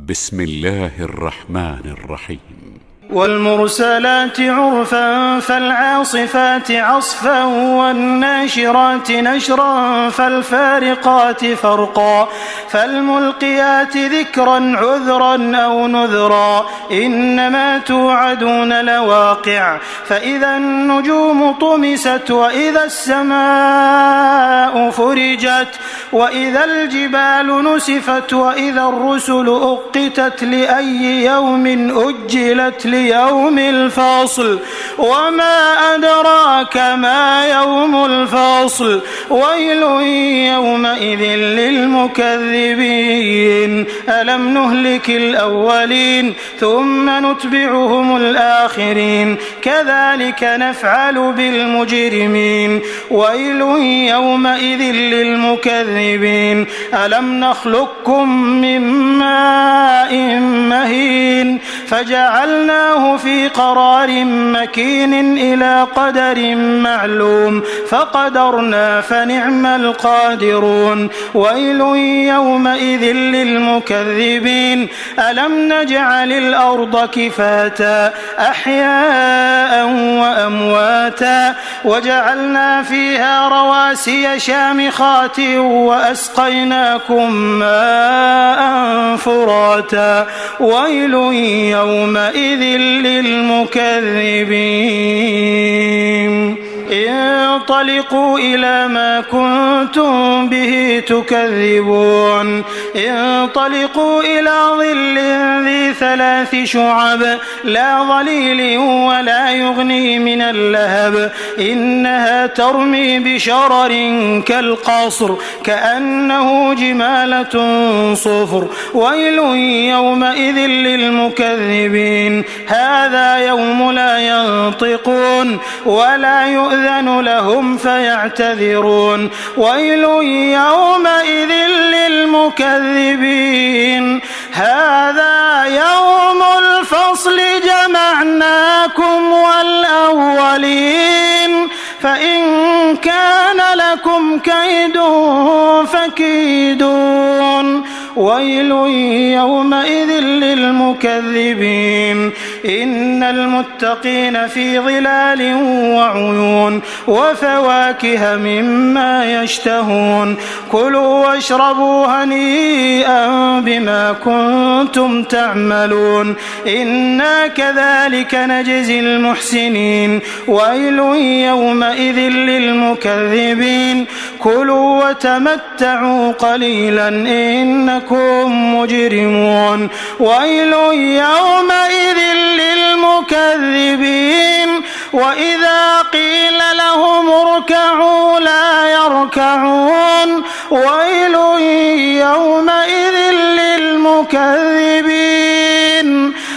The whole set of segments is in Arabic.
بسم الله الرحمن الرحيم. والمرسلات عرفا فالعاصفات عصفا والناشرات نشرا فالفارقات فرقا فالملقيات ذكرا عذرا أو نذرا إنما توعدون لواقع فإذا النجوم طمست وإذا السماء فرجت وإذا الجبال نسفت وإذا الرسل أقتت لأي يوم أجلت ليوم الفاصل وما أدراك ما يوم الفاصل ويل يومئذ للمكذبين ألم نهلك الأولين ثم نتبعهم الآخرين كذلك نفعل بالمجرمين ويل يومئذ للمكذبين ألم نخلقكم من ماء مهين فجعلناه في قرار مكين إلى قدر معلوم فقدرنا فنعم القادرون ويل يومئذ للمكذبين ألم نجعل الأرض كفاتا أحياء وأمواتا وجعلنا فيها رواسي شامخات وأسقيناكم ماء فراتا ويل يومئذ للمكذبين انطلقوا إلى ما كنتم به تكذبون انطلقوا إلى ظل ذي 3 شعب لا ظليل ولا يغني من اللهب إنها ترمي بشرر كالقصر كأنه جمالة صفر ويل يومئذ للمكذبين هذا يوم لا ينطقون ولا يؤذن لهم فيعتذرون ويل يومئذ للمكذبين هذا يوم الفصل جمعناكم والأولين فإن كان لكم كيد فكيدون ويل يومئذ للمكذبين إن المتقين في ظلال وعيون وفواكه مما يشتهون كلوا واشربوا هنيئا بما كنتم تعملون إنا كذلك نجزي المحسنين ويل يومئذ للمكذبين كلوا وتمتعوا قليلا إنكم مجرمون ويل يومئذ للمكذبين وإذا قيل لهم اركعوا لا يركعون ويل يومئذ للمكذبين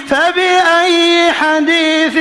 فبأي حديث